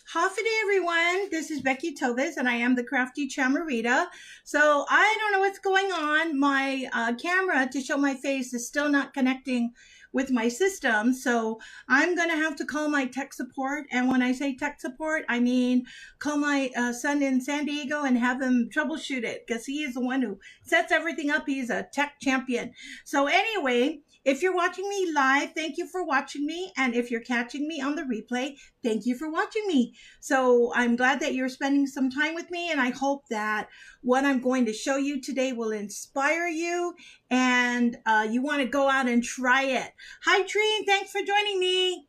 Hafa day, everyone. This is Becky Tovis, and I am the Crafty Chamarita. So I don't know what's going on. My camera to show my face is still not connecting with my system. So I'm going to have to call my tech support. And when I say tech support, I mean call my son in San Diego and have him troubleshoot it because he is the one who sets everything up. He's a tech champion. So anyway, if you're watching me live, thank you for watching me. And if you're catching me on the replay, thank you for watching me. So I'm glad that you're spending some time with me, and I hope that what I'm going to show you today will inspire you and you want to go out and try it. Hi, Trine. Thanks for joining me.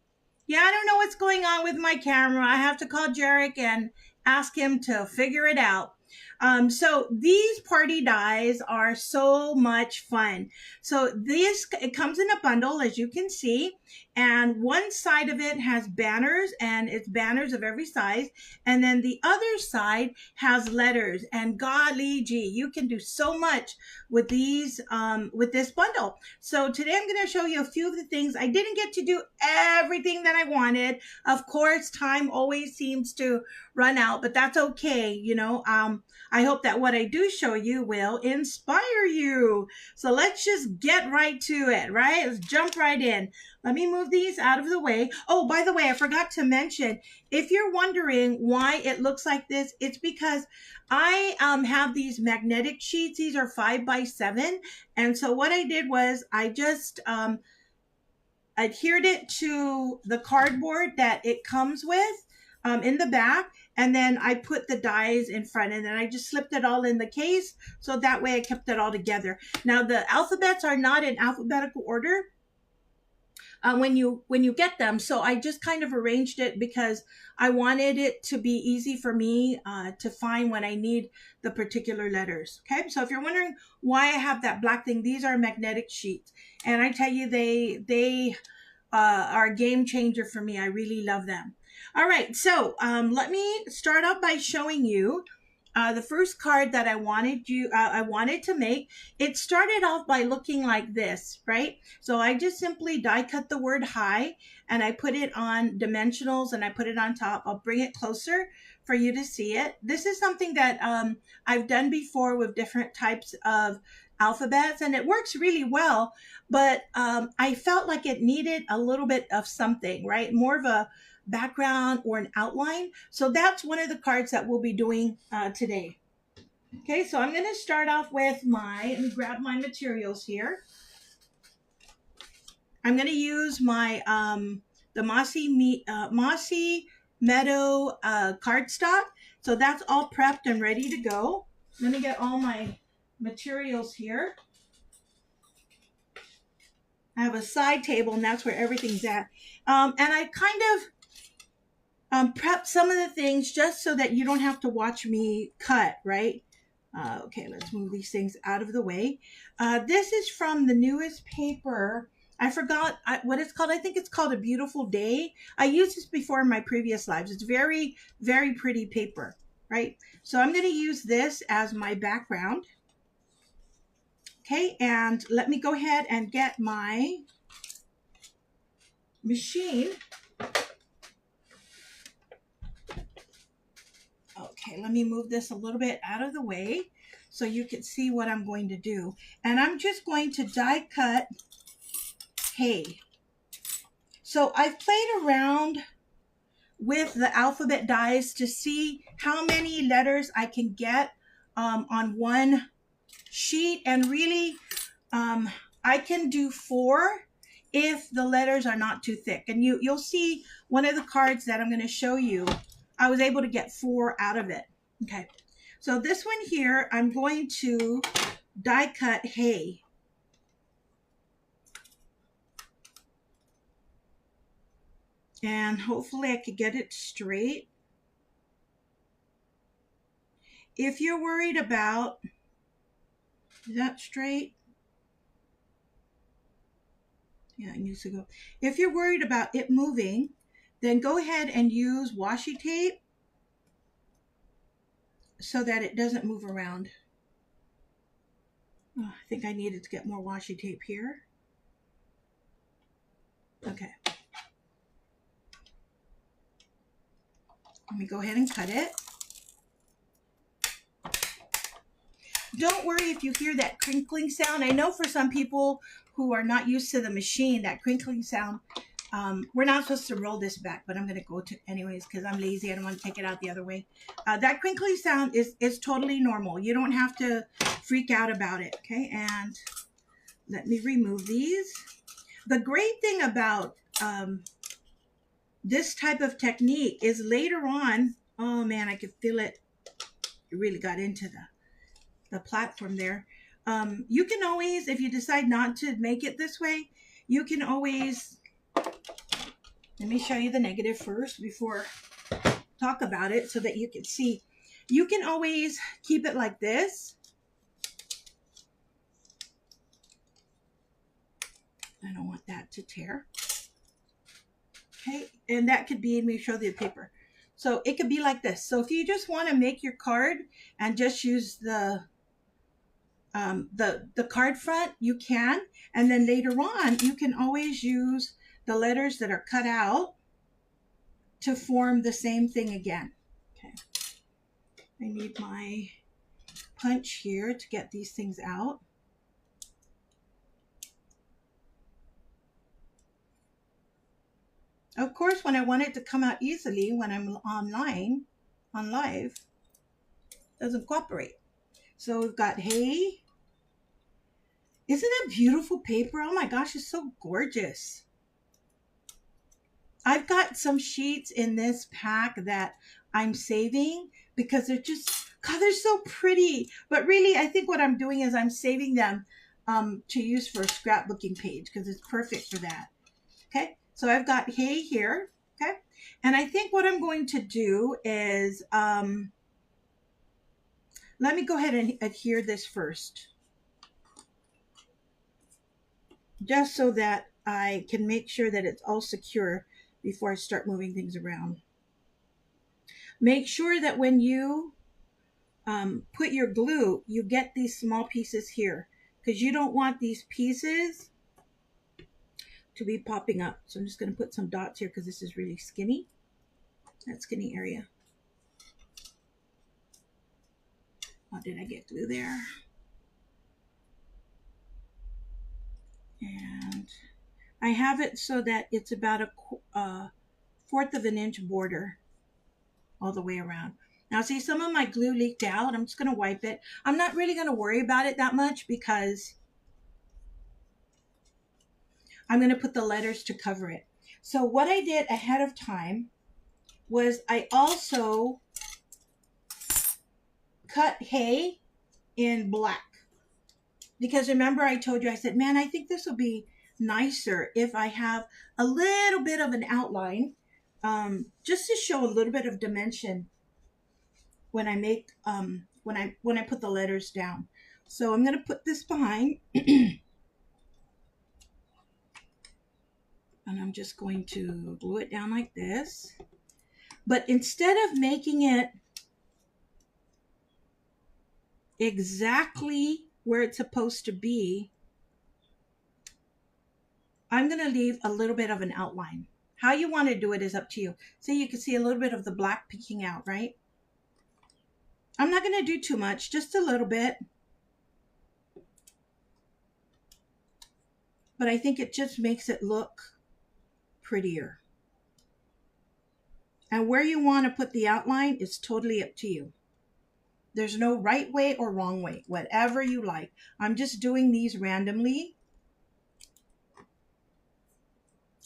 Yeah, I don't know what's going on with my camera. I have to call Jarek and ask him to figure it out. So these party dies are so much fun. So it comes in a bundle, as you can see, and one side of it has banners, and it's banners of every size. And then the other side has letters, and golly gee, you can do so much with with this bundle. So today I'm going to show you a few of the things. I didn't get to do everything that I wanted. Of course, time always seems to run out, but that's okay. I hope that what I do show you will inspire you. So let's just get right to it, right? Let's jump right in. Let me move these out of the way. Oh, by the way, I forgot to mention, if you're wondering why it looks like this, it's because I have these magnetic sheets. These are 5x7. And so what I did was I just adhered it to the cardboard that it comes with in the back, and then I put the dies in front, and then I just slipped it all in the case, so that way I kept it all together. Now the alphabets are not in alphabetical order when you get them, so I just kind of arranged it because I wanted it to be easy for me to find when I need the particular letters. Okay, so if you're wondering why I have that black thing, these are magnetic sheets, and I tell you, they are a game changer for me. I really love them. All right, so let me start off by showing you the first card that I wanted to make. It started off by looking like this, right? So I just simply die cut the word hi, and I put it on dimensionals, and I put it on top. I'll bring it closer for you to see it. This is something that I've done before with different types of alphabets, and it works really well, but I felt like it needed a little bit of something, right? More of a background or an outline. So that's one of the cards that we'll be doing today. Okay, so I'm going to start off with let me grab my materials here. I'm going to use my the Mossy Meadow cardstock. So that's all prepped and ready to go. Let me get all my materials here. I have a side table, and that's where everything's at. And I kind of prep some of the things just so that you don't have to watch me cut, right? Okay, let's move these things out of the way. This is from the newest paper. I forgot what it's called. I think it's called A Beautiful Day. I used this before in my previous lives. It's very, very pretty paper, right? So I'm going to use this as my background. Okay, and let me go ahead and get my machine. Okay, let me move this a little bit out of the way so you can see what I'm going to do. And I'm just going to die cut hey. So I've played around with the alphabet dies to see how many letters I can get on one sheet, and really I can do 4 if the letters are not too thick. And you'll see one of the cards that I'm going to show you, I was able to get 4 out of it. Okay, so this one here, I'm going to die cut hey. And hopefully I could get it straight. If you're worried about, is that straight? Yeah, it needs to go. If you're worried about it moving, then go ahead and use washi tape so that it doesn't move around. Oh, I think I needed to get more washi tape here. Okay. Let me go ahead and cut it. Don't worry if you hear that crinkling sound. I know for some people who are not used to the machine, that crinkling sound, we're not supposed to roll this back, but I'm going to go to anyways because I'm lazy. I don't want to take it out the other way. That crinkling sound is totally normal. You don't have to freak out about it. Okay, and let me remove these. The great thing about this type of technique is later on, oh man, I could feel it. It really got into the platform there. You can always, if you decide not to make it this way, you can always, let me show you the negative first before I talk about it so that you can see. You can always keep it like this. I don't want that to tear. Okay, and that could be, let me show you the paper. So it could be like this. So if you just want to make your card and just use the card front, you can. And then later on, you can always use the letters that are cut out to form the same thing again. Okay. I need my punch here to get these things out. Of course, when I want it to come out easily, when I'm online, on live, it doesn't cooperate. So we've got hay. Isn't that beautiful paper? Oh my gosh, it's so gorgeous. I've got some sheets in this pack that I'm saving because they're just, God, they're so pretty. But really, I think what I'm doing is I'm saving them to use for a scrapbooking page because it's perfect for that. Okay, so I've got hay here. Okay, and I think what I'm going to do is, let me go ahead and adhere this first, just so that I can make sure that it's all secure before I start moving things around. Make sure that when you put your glue, you get these small pieces here because you don't want these pieces to be popping up. So I'm just going to put some dots here because this is really skinny, that skinny area. Oh, did I get glue there? And I have it so that it's about a 1/4 of an inch border all the way around. Now see, some of my glue leaked out. I'm just going to wipe it. I'm not really going to worry about it that much because I'm going to put the letters to cover it. So what I did ahead of time was I also cut hay in black. Because remember I told you, I said, man, I think this will be nicer if I have a little bit of an outline, just to show a little bit of dimension when I make, when I put the letters down. So I'm going to put this behind. And I'm just going to glue it down like this. But instead of making it exactly where it's supposed to be, I'm going to leave a little bit of an outline. How you want to do it is up to you. See, you can see a little bit of the black peeking out, right? I'm not going to do too much, just a little bit. But I think it just makes it look prettier. And where you want to put the outline is totally up to you. There's no right way or wrong way, whatever you like. I'm just doing these randomly.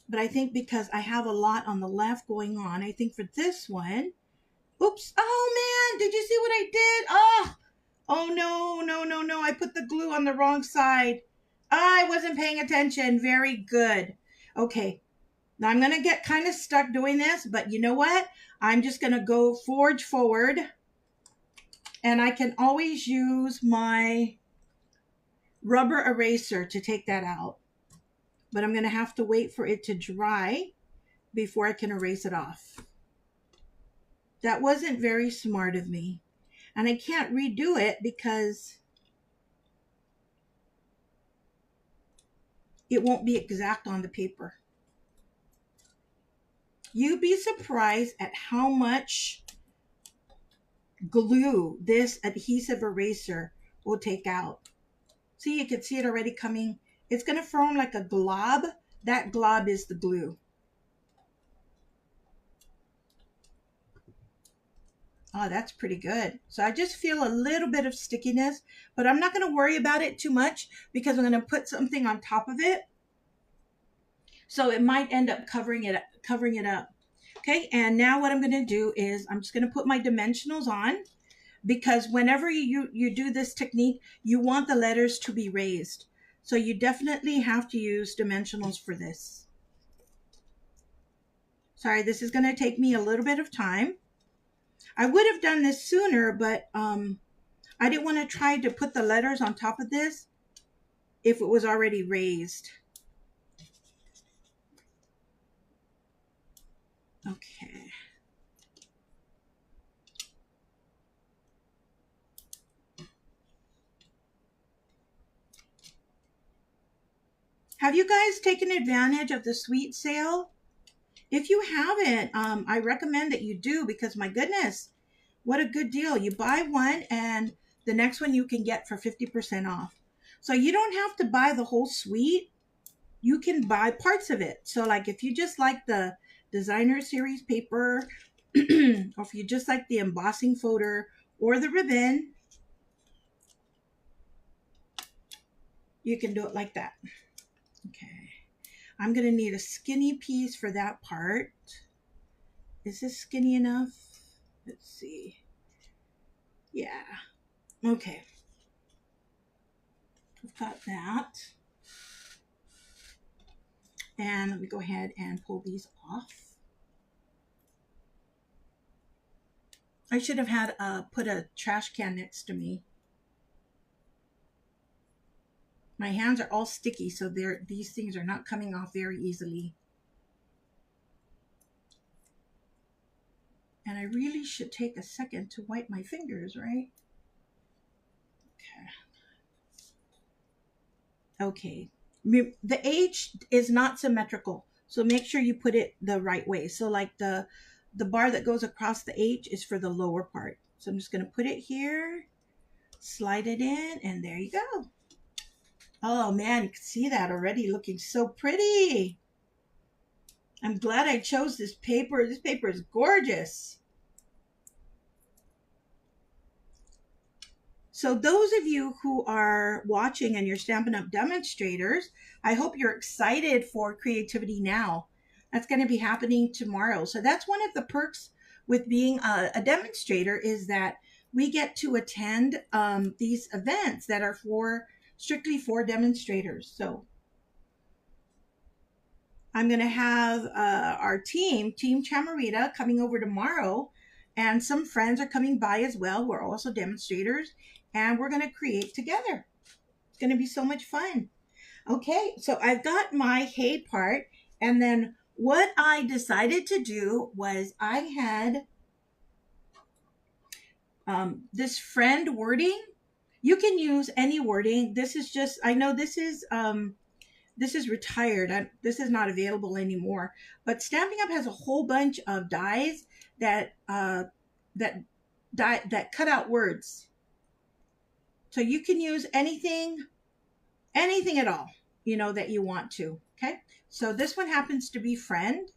But I think because I have a lot on the left going on, I think for this one, oops, oh man, did you see what I did? Oh no, I put the glue on the wrong side. I wasn't paying attention. Very good. Okay, now I'm going to get kind of stuck doing this, but you know what? I'm just going to go forge forward, and I can always use my rubber eraser to take that out. But I'm going to have to wait for it to dry before I can erase it off. That wasn't very smart of me. And I can't redo it because it won't be exact on the paper. You'd be surprised at how much glue this adhesive eraser will take out. See, you can see it already coming. It's going to form like a glob. That glob is the glue. Oh, that's pretty good. So I just feel a little bit of stickiness, but I'm not going to worry about it too much because I'm going to put something on top of it. So it might end up covering it up. Okay, and now what I'm going to do is I'm just going to put my dimensionals on, because whenever you do this technique, you want the letters to be raised. So you definitely have to use dimensionals for this. Sorry, this is going to take me a little bit of time. I would have done this sooner, but I didn't want to try to put the letters on top of this if it was already raised. Okay. Have you guys taken advantage of the sweet sale? If you haven't, I recommend that you do, because my goodness, what a good deal. You buy one and the next one you can get for 50% off. So you don't have to buy the whole suite. You can buy parts of it. So like if you just like the designer series paper, or if you just like the embossing folder or the ribbon, you can do it like that. Okay. I'm going to need a skinny piece for that part. Is this skinny enough? Let's see. Yeah. Okay. I've got that. And let me go ahead and pull these off. I should have had put a trash can next to me. My hands are all sticky, so these things are not coming off very easily. And I really should take a second to wipe my fingers, right? Okay. The H is not symmetrical, so make sure you put it the right way. So like the bar that goes across the H is for the lower part. So I'm just going to put it here, slide it in, and there you go. Oh man, you can see that already looking so pretty. I'm glad I chose this paper. This paper is gorgeous. So those of you who are watching and you're Stampin' Up! Demonstrators, I hope you're excited for Creativity Now. That's going to be happening tomorrow. So that's one of the perks with being a demonstrator, is that we get to attend these events that are strictly for demonstrators. So I'm going to have our Team Chamarita, coming over tomorrow, and some friends are coming by as well who are also demonstrators, and we're going to create together. It's going to be so much fun. Okay, so I've got my hay part, and then what I decided to do was I had this friend wording. You can use any wording. This is just, I know this is retired. This is not available anymore. But Stampin' Up! Has a whole bunch of dies that cut out words. So you can use anything at all, that you want to. Okay. So this one happens to be friend.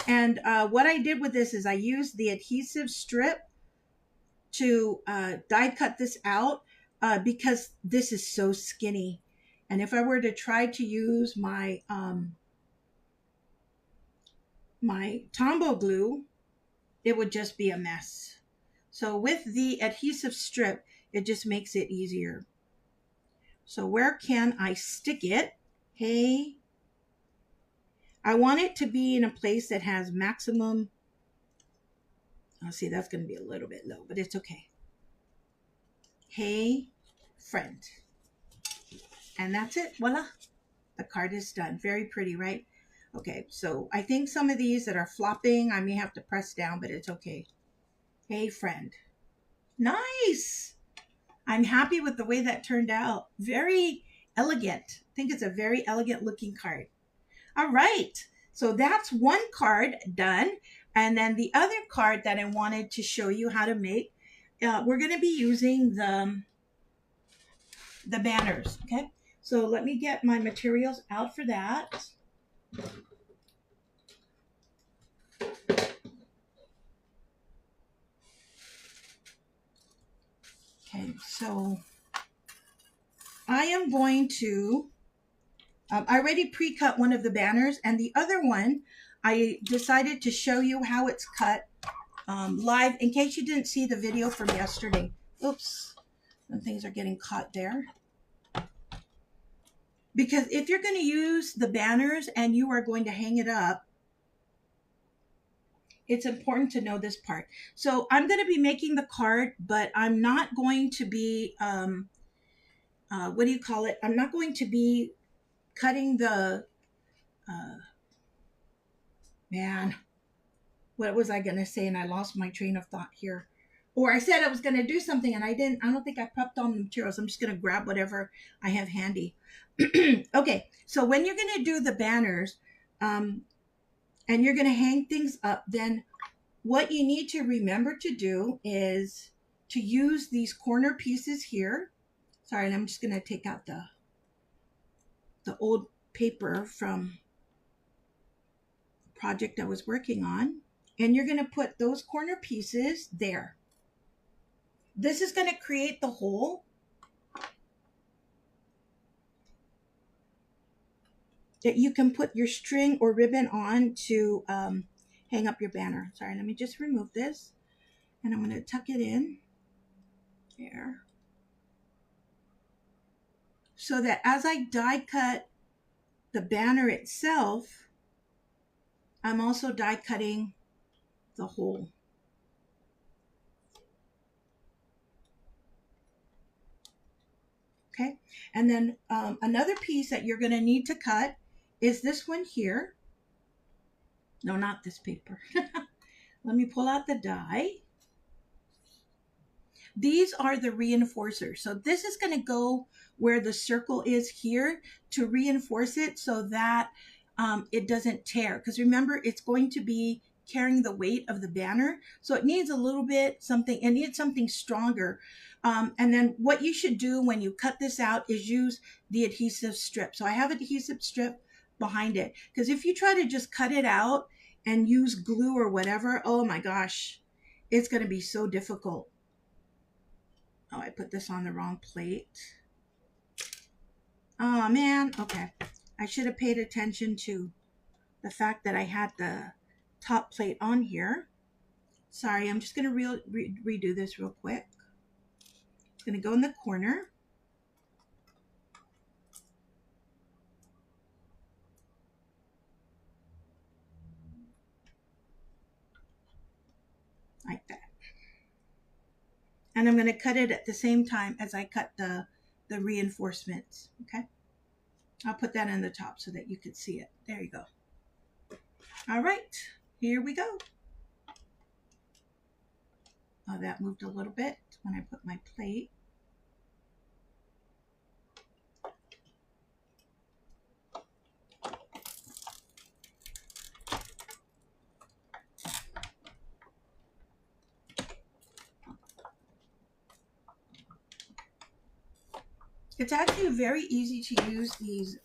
And what I did with this is I used the adhesive strip to die cut this out because this is so skinny. And if I were to try to use my my Tombow glue, it would just be a mess. So with the adhesive strip, it just makes it easier. So where can I stick it? Hey, I want it to be in a place that has maximum. Oh, see, that's going to be a little bit low, but it's okay. Hey, friend. And that's it. Voila. The card is done. Very pretty, right? Okay, so I think some of these that are flopping, I may have to press down, but it's okay. Hey, friend. Nice. I'm happy with the way that turned out. Very elegant. I think it's a very elegant looking card. All right. So that's one card done. And then the other card that I wanted to show you how to make, we're going to be using the banners. Okay. So let me get my materials out for that. Okay, so I am going to, I already pre-cut one of the banners, and the other one, I decided to show you how it's cut live in case you didn't see the video from yesterday. Oops, some things are getting caught there. Because if you're going to use the banners and you are going to hang it up, it's important to know this part. So I'm going to be making the card, but I'm not going to be, what do you call it? I'm not going to be cutting the, man, what was I going to say? And I lost my train of thought here. Or I said I was going to do something and I didn't. I don't think I prepped all the materials. I'm just going to grab whatever I have handy. Okay, so when you're going to do the banners, and you're going to hang things up, then what you need to remember to do is to use these corner pieces here. Sorry, and I'm just going to take out the old paper from the project I was working on. And you're going to put those corner pieces there. This is going to create the hole that you can put your string or ribbon on to hang up your banner. Sorry, let me just remove this. And I'm going to tuck it in there. So that as I die cut the banner itself, I'm also die cutting the hole. Okay, and then another piece that you're going to need to cut is this one here. No, not this paper. Let me pull out the die. These are the reinforcers. So this is going to go where the circle is here to reinforce it so that it doesn't tear. Because remember, it's going to be carrying the weight of the banner. So it needs a little bit something, it needs something stronger. And then what you should do when you cut this out is use the adhesive strip. So I have an adhesive strip behind it. Because if you try to just cut it out and use glue or whatever, oh my gosh, it's going to be so difficult. Oh, I put this on the wrong plate. Oh man, okay. I should have paid attention to the fact that I had the top plate on here. Sorry, I'm just going to redo this real quick. It's going to go in the corner. Like that. And I'm going to cut it at the same time as I cut the reinforcements. Okay. I'll put that in the top so that you can see it. There you go. All right, here we go. Oh, that moved a little bit when I put my plate. It's actually very easy to use these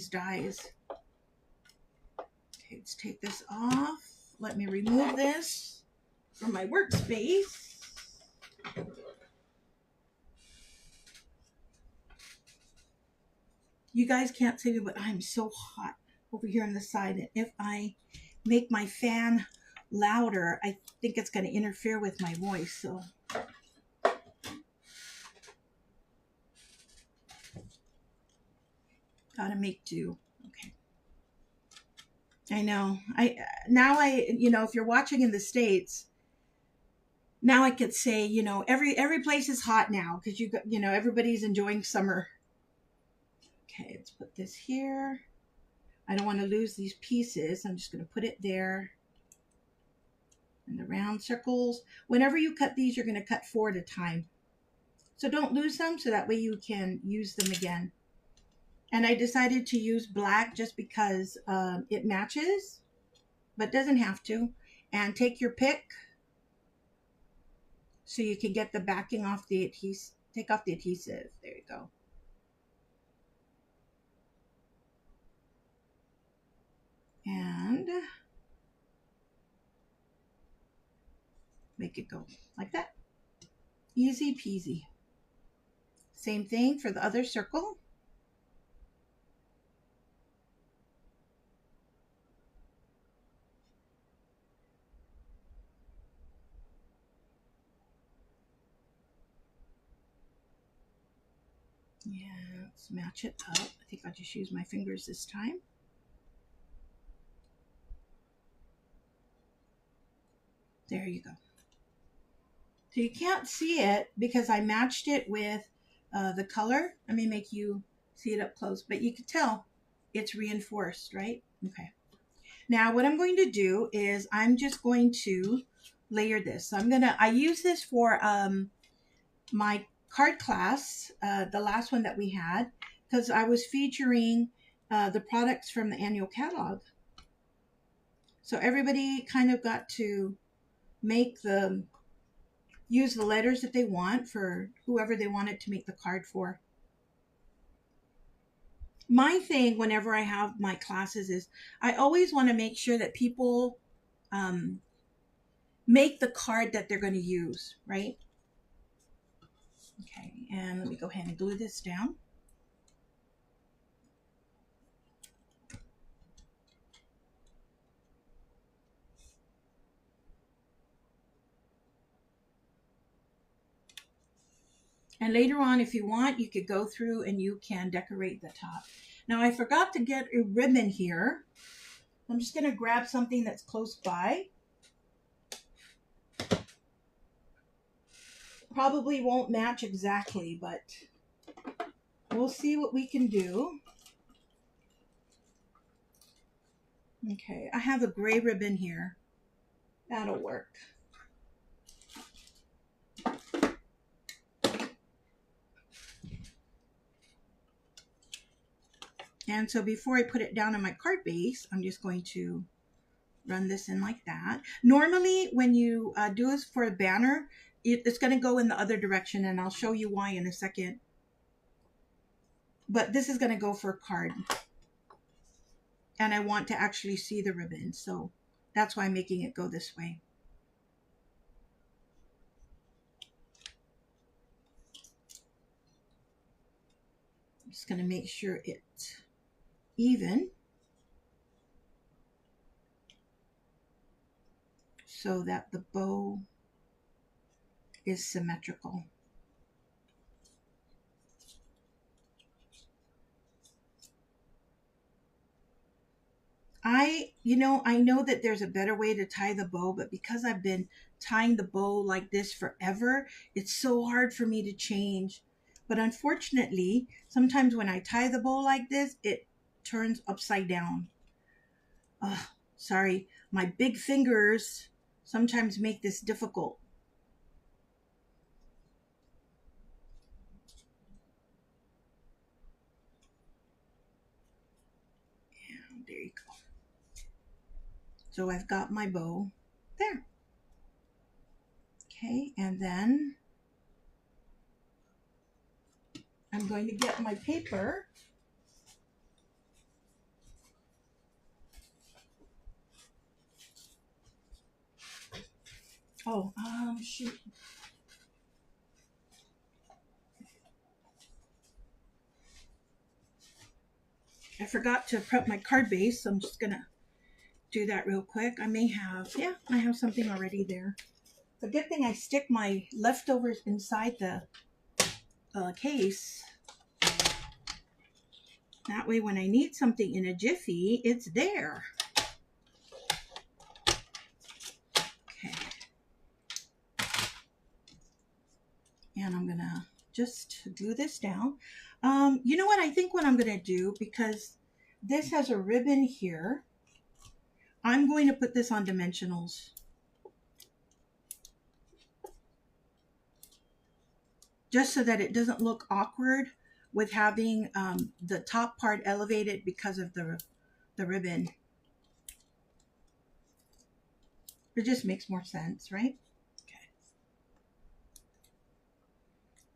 dies. Okay, let's take this off. Let me remove this from my workspace. You guys can't see me, but I'm so hot over here on the side. And if I make my fan louder, I think it's going to interfere with my voice. So gotta make do. Okay. I know. You know, if you're watching in the States, now I could say, you know, every place is hot now because you know, everybody's enjoying summer. Okay, let's put this here. I don't want to lose these pieces. I'm just going to put it there. And the round circles. Whenever you cut these, you're going to cut 4 at a time. So don't lose them so that way you can use them again. And I decided to use black just because it matches, but doesn't have to. And take your pick so you can get the backing off the adhesive. Take off the adhesive. There you go. And make it go like that. Easy peasy. Same thing for the other circle. Yeah, let's match it up. I think I'll just use my fingers this time. There you go. So you can't see it because I matched it with the color. Let me make you see it up close, but you can tell it's reinforced, right? Okay. Now what I'm going to do is I'm just going to layer this. So I use this for my card class, the last one that we had, because I was featuring the products from the annual catalog. So everybody kind of got to use the letters that they want for whoever they wanted to make the card for. My thing whenever I have my classes is I always want to make sure that people make the card that they're going to use, right? Okay, and let me go ahead and glue this down. And later on, if you want, you could go through and you can decorate the top. Now, I forgot to get a ribbon here. I'm just going to grab something that's close by. Probably won't match exactly, but we'll see what we can do. Okay, I have a gray ribbon here. That'll work. And so before I put it down on my card base, I'm just going to run this in like that. Normally, when you do this for a banner, it's going to go in the other direction, and I'll show you why in a second. But this is going to go for a card. And I want to actually see the ribbon, so that's why I'm making it go this way. I'm just going to make sure it's even so that the bow is symmetrical. I know that there's a better way to tie the bow, but because I've been tying the bow like this forever, it's so hard for me to change. But unfortunately, sometimes when I tie the bow like this, it turns upside down. Sorry, my big fingers sometimes make this difficult. And there you go. So I've got my bow there. Okay, and then I'm going to get my paper. Oh, shoot. I forgot to prep my card base, so I'm just gonna do that real quick. I have something already there. The good thing I stick my leftovers inside the case. That way when I need something in a jiffy, it's there. Okay. And I'm gonna just glue this down. You know what? I think what I'm gonna do, because this has a ribbon here, I'm going to put this on dimensionals. Just so that it doesn't look awkward with having the top part elevated because of the ribbon. It just makes more sense, right? Okay.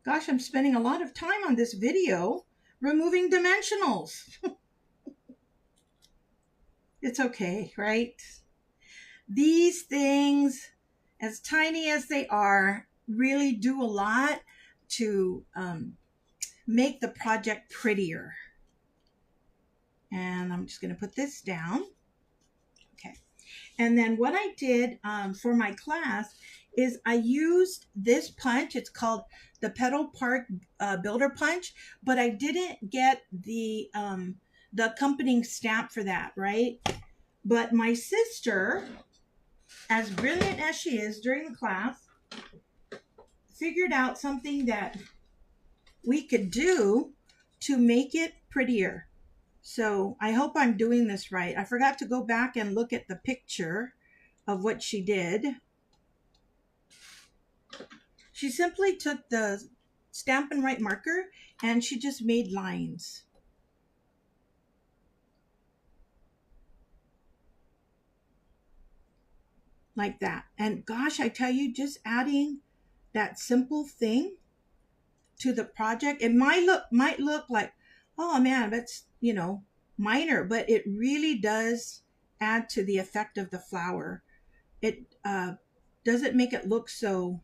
Gosh, I'm spending a lot of time on this video removing dimensionals. It's okay, right? These things, as tiny as they are, really do a lot to make the project prettier. And I'm just going to put this down. Okay. And then what I did for my class is I used this punch. It's called the Pedal Park Builder Punch, but I didn't get the accompanying stamp for that, right? But my sister, as brilliant as she is during the class, figured out something that we could do to make it prettier. So I hope I'm doing this right. I forgot to go back and look at the picture of what she did. She simply took the Stampin' Write marker and she just made lines. Like that. And gosh, I tell you, just adding that simple thing to the project, it might look like, oh man, that's, you know, minor, but it really does add to the effect of the flower. It doesn't make it look so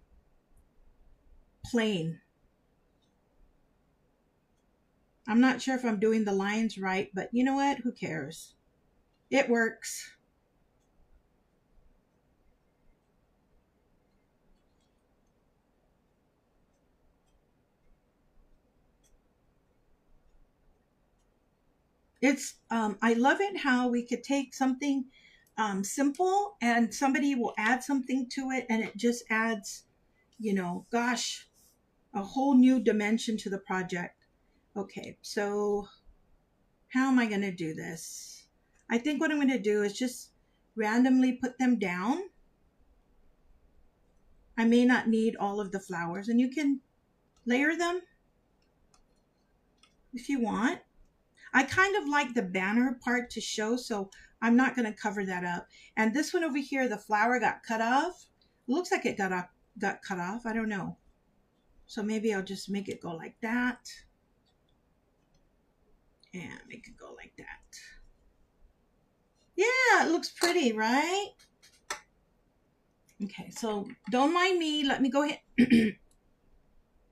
plain. I'm not sure if I'm doing the lines right, but you know what? Who cares? It works. It's I love it how we could take something simple and somebody will add something to it and it just adds, you know, gosh, a whole new dimension to the project. Okay, so how am I going to do this? I think what I'm going to do is just randomly put them down. I may not need all of the flowers, and you can layer them if you want. I kind of like the banner part to show, so I'm not going to cover that up. And this one over here, the flower got cut off. It looks like it got cut off. I don't know. So maybe I'll just make it go like that. And make it go like that. Yeah, it looks pretty, right? Okay, so don't mind me. Let me go ahead.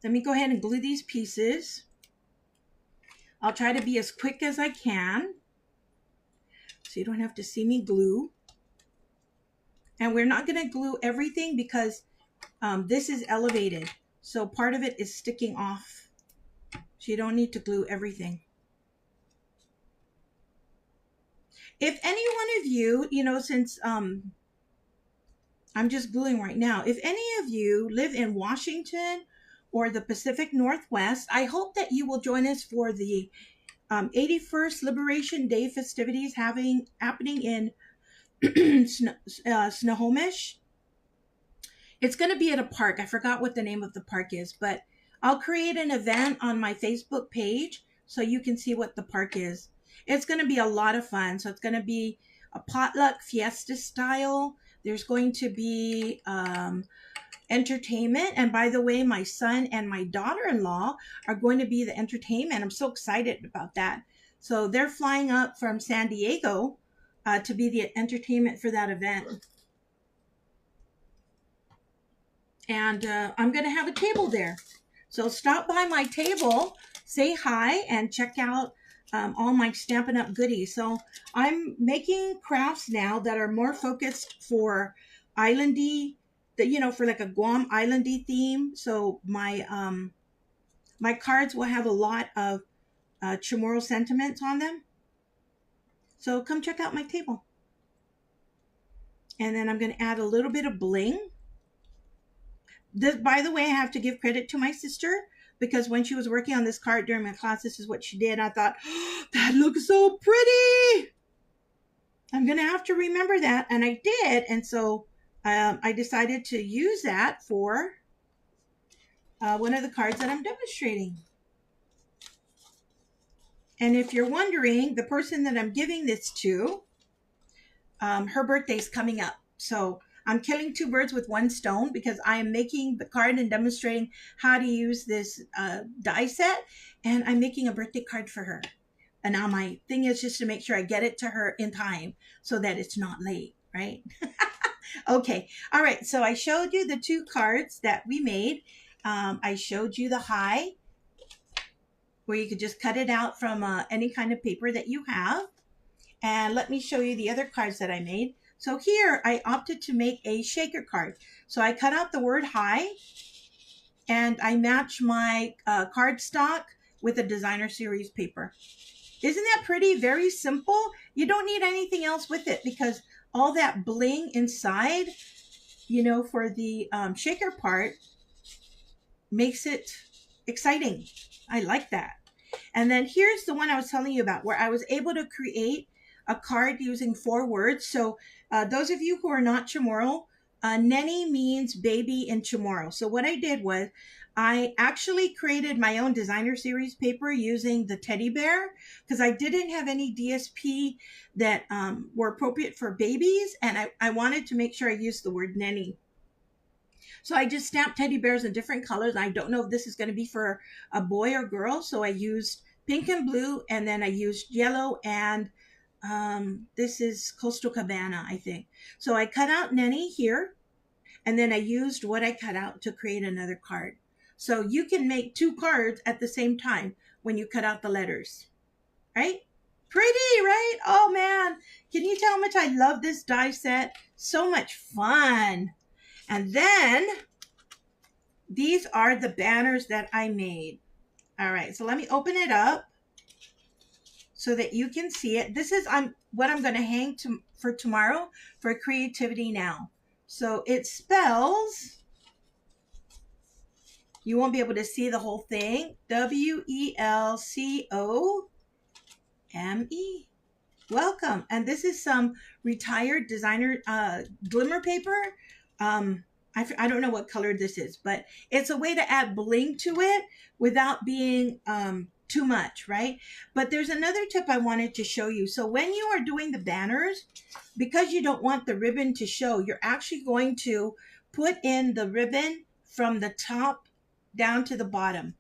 Let me go ahead and glue these pieces. I'll try to be as quick as I can, so you don't have to see me glue. And we're not going to glue everything because this is elevated. So part of it is sticking off. So you don't need to glue everything. If any one of you, you know, since I'm just gluing right now, if any of you live in Washington or the Pacific Northwest, I hope that you will join us for the 81st Liberation Day festivities happening in Snohomish. It's going to be at a park. I forgot what the name of the park is, but I'll create an event on my Facebook page so you can see what the park is. It's going to be a lot of fun. So it's going to be a potluck fiesta style. There's going to be entertainment. And by the way, my son and my daughter-in-law are going to be the entertainment. I'm so excited about that. So they're flying up from San Diego to be the entertainment for that event. And I'm going to have a table there. So stop by my table, say hi, and check out all my Stampin' Up! Goodies. So I'm making crafts now that are more focused for islandy, you know, for like a Guam islandy theme. So my my cards will have a lot of Chamorro sentiments on them. So come check out my table. And then I'm going to add a little bit of bling. This, by the way, I have to give credit to my sister because when she was working on this card during my class, this is what she did. I thought, oh, that looks so pretty. I'm going to have to remember that. And I did. And so I decided to use that for one of the cards that I'm demonstrating. And if you're wondering, the person that I'm giving this to, her birthday's coming up. So I'm killing two birds with one stone because I am making the card and demonstrating how to use this die set. And I'm making a birthday card for her. And now my thing is just to make sure I get it to her in time so that it's not late, right? Okay. All right. So I showed you the two cards that we made. I showed you the high where you could just cut it out from any kind of paper that you have. And let me show you the other cards that I made. So here I opted to make a shaker card. So I cut out the word high and I match my cardstock with a designer series paper. Isn't that pretty? Very simple. You don't need anything else with it because all that bling inside, you know, for the shaker part makes it exciting. I like that. And then here's the one I was telling you about where I was able to create a card using 4 words. So those of you who are not Chamorro, Neni means baby in Chamorro. So what I did was I actually created my own designer series paper using the teddy bear because I didn't have any DSP that were appropriate for babies. And I wanted to make sure I used the word Neni. So I just stamped teddy bears in different colors. I don't know if this is going to be for a boy or girl. So I used pink and blue, and then I used yellow, and this is Coastal Cabana, I think. So I cut out Neni here, and then I used what I cut out to create another card. So you can make 2 cards at the same time when you cut out the letters, right? Pretty, right? Oh man, can you tell how much I love this die set? So much fun. And then these are the banners that I made. All right, so let me open it up so that you can see it. This is what I'm going to hang for tomorrow for Creativity Now. So it spells, you won't be able to see the whole thing, WELCOME. Welcome. And this is some retired designer glimmer paper. I don't know what color this is, but it's a way to add bling to it without being too much, right? But there's another tip I wanted to show you. So when you are doing the banners, because you don't want the ribbon to show, you're actually going to put in the ribbon from the top down to the bottom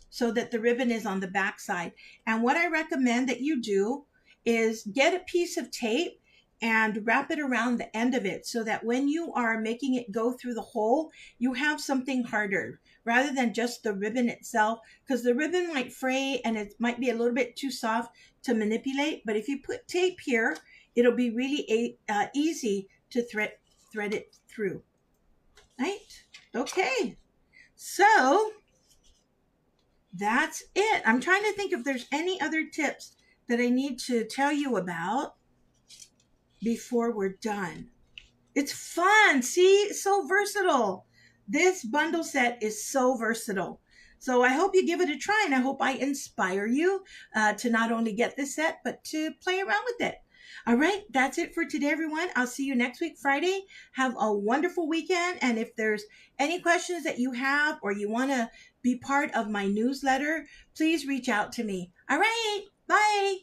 so that the ribbon is on the back side. And what I recommend that you do is get a piece of tape and wrap it around the end of it so that when you are making it go through the hole, you have something harder rather than just the ribbon itself, because the ribbon might fray and it might be a little bit too soft to manipulate. But if you put tape here, it'll be really easy to thread it through, right? Okay, so that's it. I'm trying to think if there's any other tips that I need to tell you about before we're done. It's fun. See, so versatile. This bundle set is so versatile. So I hope you give it a try, and I hope I inspire you to not only get this set, but to play around with it. All right, that's it for today, everyone. I'll see you next week, Friday. Have a wonderful weekend. And if there's any questions that you have or you want to be part of my newsletter, please reach out to me. All right, bye.